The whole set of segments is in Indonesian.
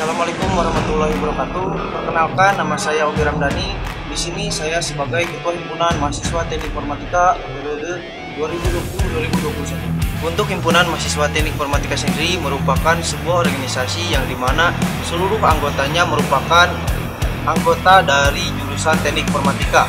Assalamualaikum warahmatullahi wabarakatuh. Perkenalkan, nama saya Ogi Ramdhani. Di sini saya sebagai Ketua Himpunan Mahasiswa Teknik Informatika periode 2020-2021. Untuk Himpunan Mahasiswa Teknik Informatika sendiri merupakan sebuah organisasi yang dimana seluruh anggotanya merupakan anggota dari jurusan Teknik Informatika.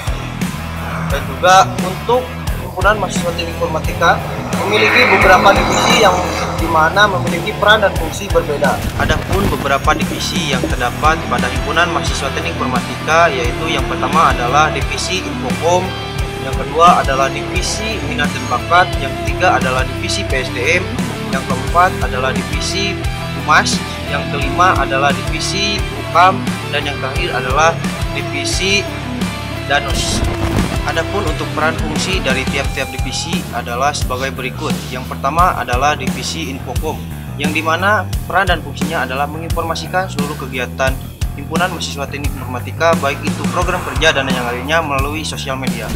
Dan juga untuk Himpunan Mahasiswa Teknik Informatika memiliki beberapa divisi yang dimana memiliki peran dan fungsi berbeda. Adapun beberapa divisi yang terdapat pada Himpunan Mahasiswa Teknik Informatika yaitu yang pertama adalah divisi Infokom, yang kedua adalah divisi Minat dan Bakat, yang ketiga adalah divisi PSDM, yang keempat adalah divisi Humas, yang kelima adalah divisi Hukam, dan yang terakhir adalah divisi Danus. Adapun untuk peran fungsi dari tiap-tiap divisi adalah sebagai berikut. Yang pertama adalah divisi Infokom, yang dimana peran dan fungsinya adalah menginformasikan seluruh kegiatan Himpunan Mahasiswa Teknik Informatika, baik itu program kerja dan yang lainnya melalui sosial media.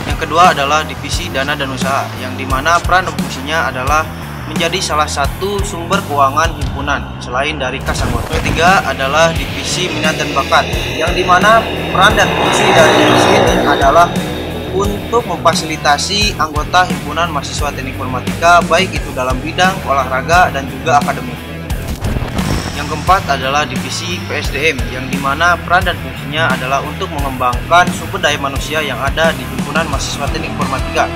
Yang kedua adalah divisi Dana dan Usaha, yang dimana peran dan fungsinya adalah menjadi salah satu sumber keuangan himpunan selain dari kas anggota. Ketiga adalah divisi Minat dan Bakat, yang dimana peran dan fungsi dari divisi ini adalah untuk memfasilitasi anggota Himpunan Mahasiswa Teknik Informatika baik itu dalam bidang olahraga dan juga akademik. Yang keempat adalah divisi PSDM, yang dimana peran dan fungsinya adalah untuk mengembangkan sumber daya manusia yang ada di Himpunan Mahasiswa Teknik Informatika,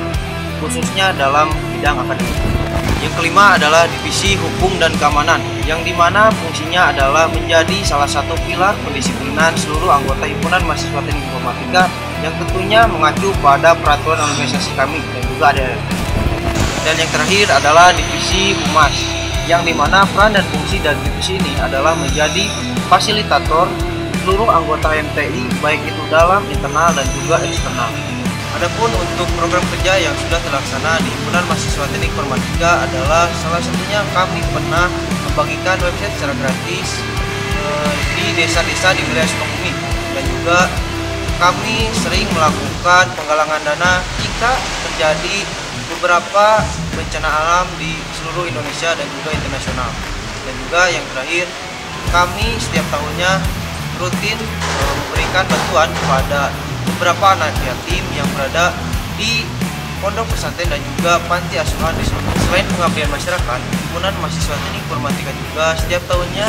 khususnya dalam bidang akademik. Yang kelima adalah divisi Hukum dan Keamanan, yang dimana fungsinya adalah menjadi salah satu pilar pendisiplinan seluruh anggota Himpunan Mahasiswa Teknik Informatika, yang tentunya mengacu pada peraturan organisasi kami dan juga ADR. Dan yang terakhir adalah divisi Humas, yang dimana peran dan fungsi dari divisi ini adalah menjadi fasilitator seluruh anggota HMTI baik itu dalam, internal, dan juga eksternal. Adapun untuk program kerja yang sudah terlaksana di Himpunan Mahasiswa Teknik Informatika adalah salah satunya kami pernah membagikan website secara gratis di desa-desa di wilayah Sukabumi, dan juga kami sering melakukan penggalangan dana jika terjadi beberapa bencana alam di seluruh Indonesia dan juga internasional. Dan juga yang terakhir, kami setiap tahunnya rutin memberikan bantuan kepada beberapa anak yatim yang berada di pondok pesantren dan juga panti asuhan di Solo. Selain pengabdian masyarakat, Himpunan Mahasiswa Teknik Informatika juga setiap tahunnya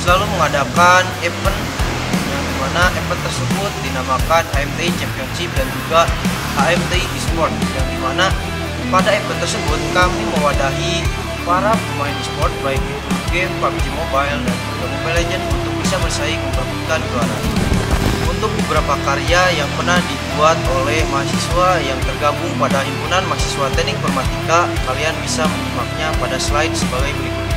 selalu mengadakan event, yang dimana event tersebut dinamakan HMTI Championship dan juga HMTI Esport, yang dimana pada event tersebut kami mewadahi para pemain e-sport baik itu game PUBG Mobile dan juga Mobile Legends untuk bisa bersaing memperebutkan juara. Untuk beberapa karya yang pernah dibuat oleh mahasiswa yang tergabung pada Himpunan Mahasiswa Teknik Informatika, kalian bisa menyimaknya pada slide sebagai berikut.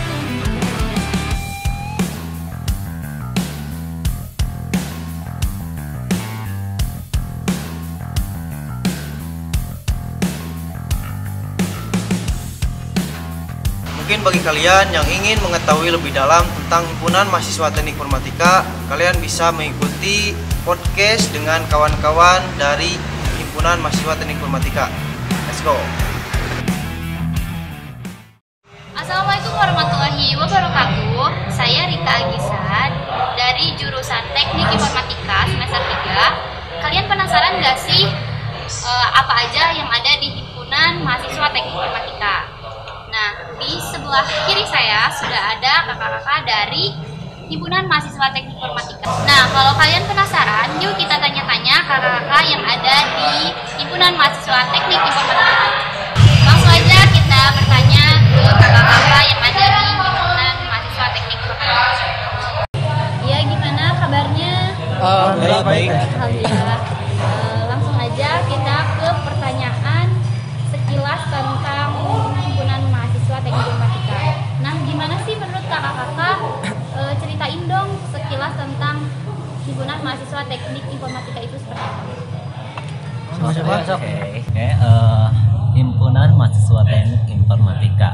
Mungkin bagi kalian yang ingin mengetahui lebih dalam tentang Himpunan Mahasiswa Teknik Informatika, kalian bisa mengikuti podcast dengan kawan-kawan dari Himpunan Mahasiswa Teknik Informatika. Let's go! Assalamualaikum warahmatullahi wabarakatuh. Saya Rita Agisan dari jurusan Teknik Informatika semester 3. Kalian penasaran gak sih apa aja yang ada di Himpunan Mahasiswa Teknik Informatika? Nah, di sebelah kiri saya sudah ada kakak-kakak dari Himpunan Mahasiswa Teknik Informatika. Nah, kalau kalian penasaran, yuk kita tanya-tanya kakak-kakak yang ada di Himpunan Mahasiswa Teknik Informatika. Langsung aja kita bertanya ke kakak-kakak yang ada di Himpunan Mahasiswa Teknik Informatika. Ya, gimana kabarnya? Baik. Alhamdulillah. Langsung aja kita ke pertanyaan sekilas tentang Himpunan Mahasiswa Teknik Informatika. Nah, gimana sih menurut kakak-kakak? Ceritain dong sekilas tentang Himpunan Mahasiswa Teknik Informatika itu seperti apa? Himpunan Mahasiswa Teknik Informatika.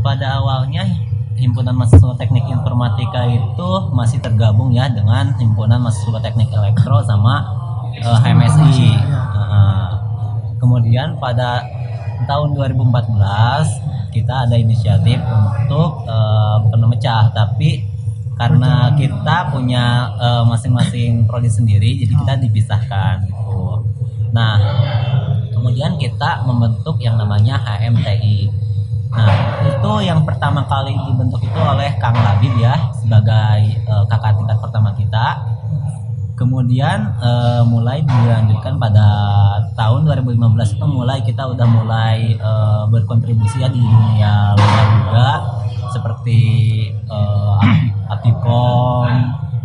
Pada awalnya Himpunan Mahasiswa Teknik Informatika itu masih tergabung ya dengan Himpunan Mahasiswa Teknik Elektro sama HMSI. Kemudian pada tahun 2014 kita ada inisiatif untuk bukan memecah, tapi karena kita punya masing-masing prodi sendiri, jadi kita dipisahkan gitu. Nah, kemudian kita membentuk yang namanya HMTI. Nah, itu yang pertama kali dibentuk itu oleh Kang Labib ya, sebagai kakak tingkat pertama kita. Kemudian mulai dilanjutkan pada tahun 2015 itu kita udah mulai berkontribusi ya di dunia luar juga, seperti Aptikom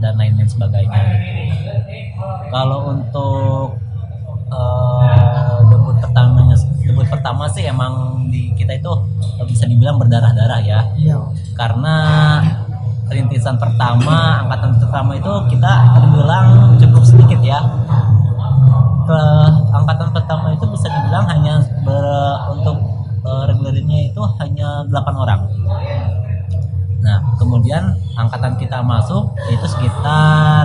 dan lain-lain sebagainya gitu. Kalau untuk debut pertama sih emang di kita itu bisa dibilang berdarah-darah ya. Iya. Karena rintisan pertama, angkatan pertama itu kita terbilang cukup sedikit ya. Angkatan pertama itu bisa dibilang hanya untuk regulernya itu hanya 8 orang. Nah, kemudian angkatan kita masuk itu sekitar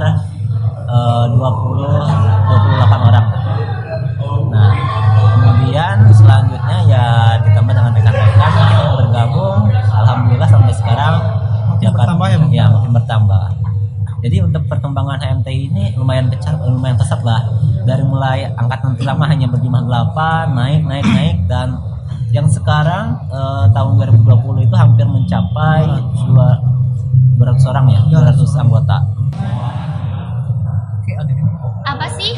28 orang. Nah, kemudian selanjutnya ya ditambah dengan rekan-rekan kita bergabung, alhamdulillah sampai sekarang bertambah ya, makin bertambah. Jadi untuk perkembangan HMTI ini lumayan pesat lah. Dari mulai angkatan pertama hanya berjumlah 8, naik dan yang sekarang tahun 2020 itu hampir mencapai 200 orang ya, 200 anggota. Apa sih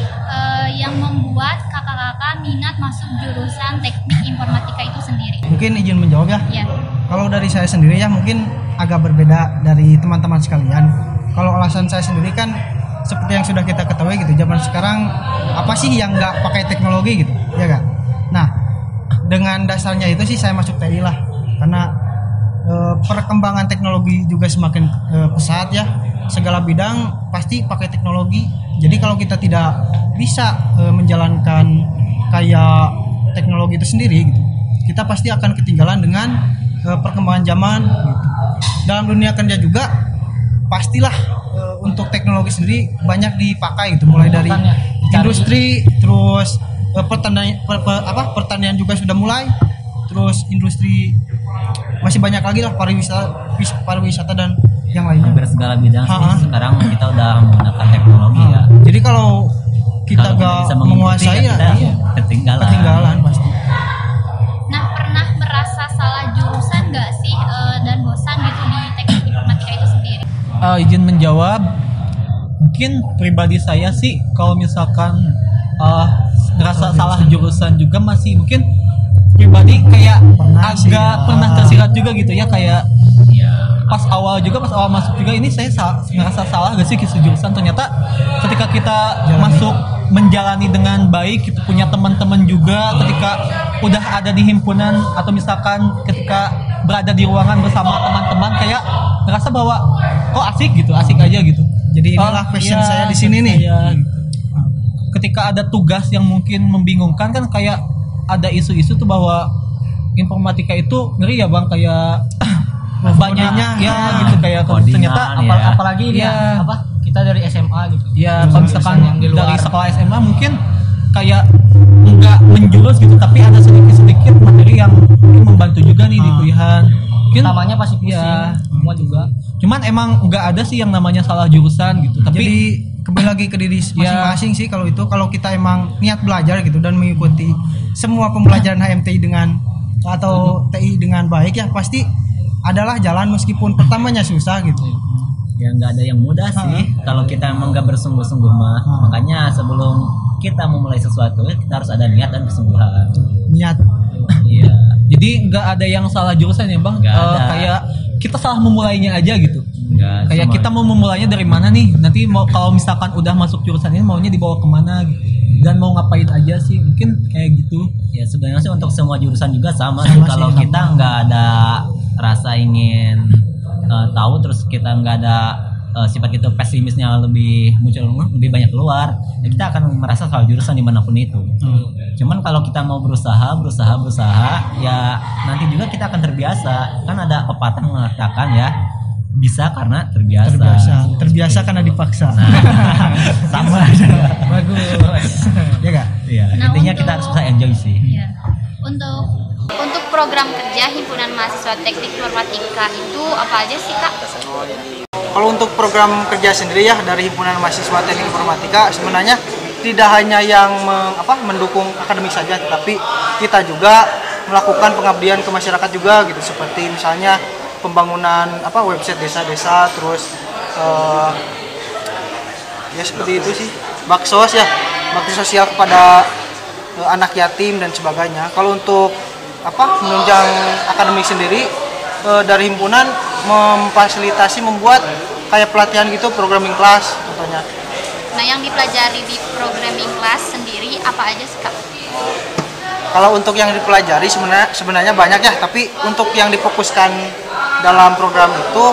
yang membuat kakak-kakak minat masuk jurusan teknik informatika itu sendiri? Mungkin izin menjawab ya. Iya. Kalau dari saya sendiri ya mungkin agak berbeda dari teman-teman sekalian. Kalau alasan saya sendiri kan seperti yang sudah kita ketahui gitu, zaman sekarang apa sih yang nggak pakai teknologi gitu, ya kan? Nah, dengan dasarnya itu sih saya masuk TI lah, karena perkembangan teknologi juga semakin pesat ya, segala bidang pasti pakai teknologi. Jadi kalau kita tidak bisa menjalankan kayak teknologi itu sendiri gitu, kita pasti akan ketinggalan dengan perkembangan zaman gitu. Dalam dunia kerja juga pastilah untuk teknologi sendiri banyak dipakai gitu, mulai dari industri, terus pertanian juga sudah mulai, terus industri masih banyak lagi lah, pariwisata dan yang lainnya. Hampir segala bidang sih sekarang kita udah menggunakan teknologi ya. Jadi kalau kita nggak menguasai ya ketinggalan pasti. Nah, pernah merasa salah jurusan nggak sih dan bosan gitu di teknik informatika itu sendiri? Izin menjawab, mungkin pribadi saya sih kalau misalkan ngerasa salah jurusan juga masih mungkin pribadi kayak pernah tersirat juga gitu ya, kayak pas awal masuk juga ini saya ngerasa salah gak sih jurusan. Ternyata ketika kita masuk menjalani dengan baik, kita punya teman-teman juga, ketika udah ada di himpunan atau misalkan ketika berada di ruangan bersama teman-teman kayak ngerasa bahwa kok asik aja gitu. Jadi inilah passion saya di sini nih. Gitu. Ketika ada tugas yang mungkin membingungkan kan, kayak ada isu-isu tuh bahwa informatika itu ngeri ya Bang, kayak banyaknya ya gitu, kayak ternyata apalagi ya kita dari SMA gitu ya, kalau misalkan dari sekolah SMA mungkin kayak nggak menjurus gitu, tapi ada sedikit materi yang mungkin membantu juga nih di kuliahan. Mungkin namanya pasti pusing semua juga, cuman emang nggak ada sih yang namanya salah jurusan gitu. Tapi jadi kembali lagi ke diri masing-masing sih kalau itu. Kalau kita emang niat belajar gitu dan mengikuti semua pembelajaran HMTI dengan atau TI dengan baik ya, pasti adalah jalan meskipun pertamanya susah gitu. Ya nggak ada yang mudah sih kalau kita emang nggak bersungguh-sungguh mah. Makanya sebelum kita memulai sesuatu kita harus ada niat dan kesungguhan. Niat. Iya. Jadi nggak ada yang salah jurusan ya Bang. Kayak kita salah memulainya aja gitu. Kayak kita mau memulainya dari mana nih? Nanti mau kalau misalkan udah masuk jurusan ini maunya dibawa kemana gitu. Dan mau ngapain aja sih, mungkin kayak gitu. Ya sebenarnya sih untuk semua jurusan juga sama sih. Kalau kita nggak ada rasa ingin tahu, terus kita nggak ada sifat itu pesimisnya lebih muncul, lebih banyak keluar, ya kita akan merasa salah jurusan dimanapun itu. Cuman kalau kita mau berusaha ya nanti juga kita akan terbiasa. Kan ada pepatah mengatakan ya, bisa karena terbiasa karena dipaksa. Sama aja. Bagus. Ya gak? Iya, intinya kita harus bisa enjoy sih. Iya. Untuk Untuk program kerja Himpunan Mahasiswa Teknik Informatika itu apa aja sih Kak? Kalau untuk program kerja sendiri ya dari Himpunan Mahasiswa Teknik Informatika sebenarnya tidak hanya yang mendukung akademik saja, tetapi kita juga melakukan pengabdian ke masyarakat juga gitu, seperti misalnya pembangunan website desa-desa, terus ya seperti itu sih, bakti sosial kepada anak yatim dan sebagainya. Kalau untuk menunjang akademik sendiri, dari himpunan memfasilitasi membuat kayak pelatihan gitu, programming class contohnya. Nah, yang dipelajari di programming class sendiri apa aja sih Kak? Kalau untuk yang dipelajari sebenarnya banyak ya, tapi untuk yang difokuskan dalam program itu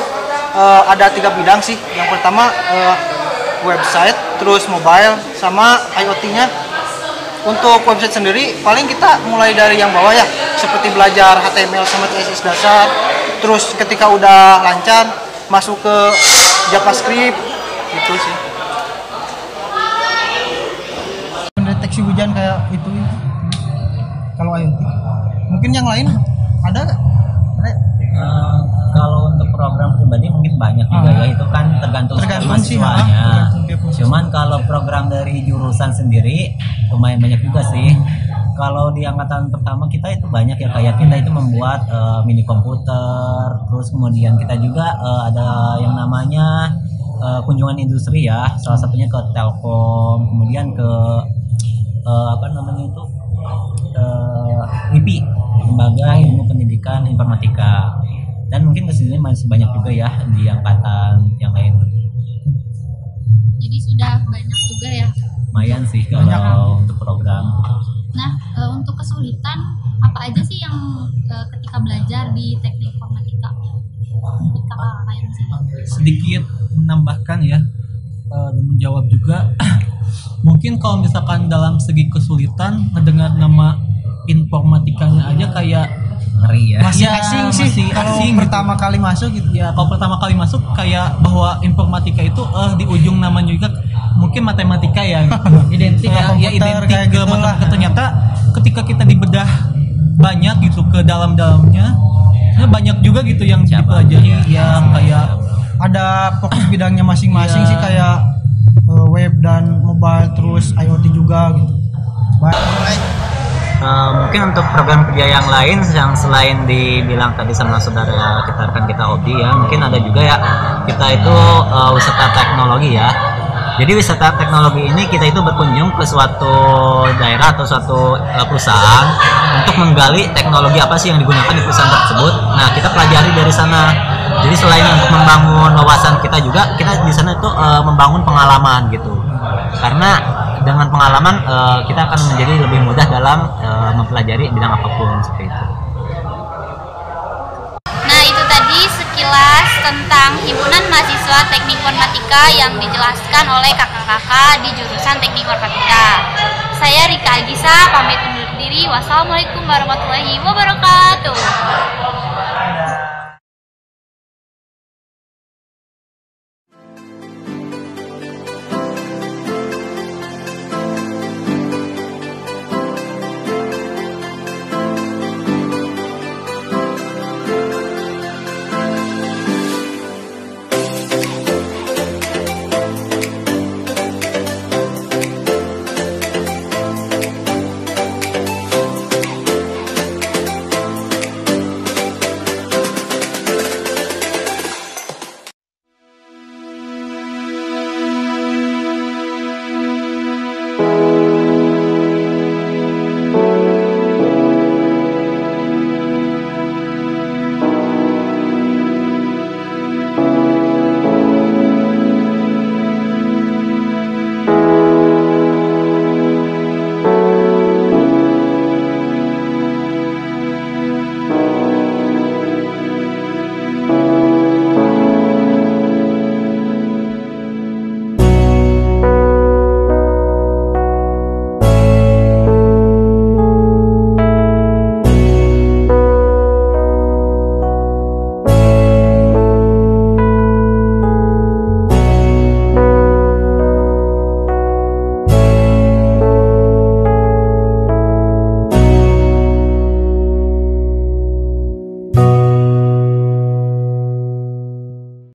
ada 3 bidang sih. Yang pertama website, terus mobile, sama IoT-nya. Untuk website sendiri paling kita mulai dari yang bawah ya, seperti belajar HTML sama CSS dasar, terus ketika udah lancar masuk ke JavaScript gitu sih. Mendeteksi hujan kayak itu. Kalau IoT, mungkin yang lain ada nggak? Kalau untuk program pribadi mungkin banyak juga ya, itu kan tergantung mahasiswanya. Cuman kalau program dari jurusan sendiri lumayan banyak juga sih. Kalau di angkatan pertama kita itu banyak ya, kayak kita itu membuat mini komputer, terus kemudian kita juga ada yang namanya kunjungan industri ya, salah satunya ke Telkom, kemudian ke LIPI, Lembaga Ilmu Pendidikan Informatika, dan mungkin kesini masih banyak juga ya di angkatan yang lain. Jadi sudah banyak juga ya. Lumayan sih kalau untuk program. Nah, untuk kesulitan apa aja sih yang ketika belajar di teknik informatika? Sedikit menambahkan ya, dan menjawab juga. Mungkin kalau misalkan dalam segi kesulitan mendengar nama informatikanya aja kayak ngeri ya. Masih Ya, asing sih masih kalau asing pertama kali masuk gitu. ya. Kalau pertama kali masuk kayak bahwa informatika itu di ujung namanya juga mungkin matematika ya, identik ya, komputer, identik kayak ke gitu matematika. lah. Ternyata ketika kita dibedah banyak gitu ke dalam-dalamnya, banyak juga gitu yang dipelajari ya, kayak Ada fokus bidangnya masing-masing Iya. sih, kayak web dan mobile, terus IoT juga gitu. Mungkin untuk program kerja yang lain yang selain dibilang tadi sama saudara kita rekan kita Obi ya, mungkin ada juga ya, kita itu wisata teknologi ya. Jadi wisata teknologi ini kita itu berkunjung ke suatu daerah atau suatu perusahaan untuk menggali teknologi apa sih yang digunakan di perusahaan tersebut. Nah, kita pelajari dari sana. Jadi selain untuk membangun wawasan kita juga, kita di sana itu membangun pengalaman gitu. Karena dengan pengalaman kita akan menjadi lebih mudah dalam mempelajari bidang apapun seperti itu. Nah, itu tadi sekilas tentang Himpunan Mahasiswa Teknik Informatika yang dijelaskan oleh kakak-kakak di jurusan Teknik Informatika. Saya Rika Agisa, pamit undur diri. Wassalamualaikum warahmatullahi wabarakatuh.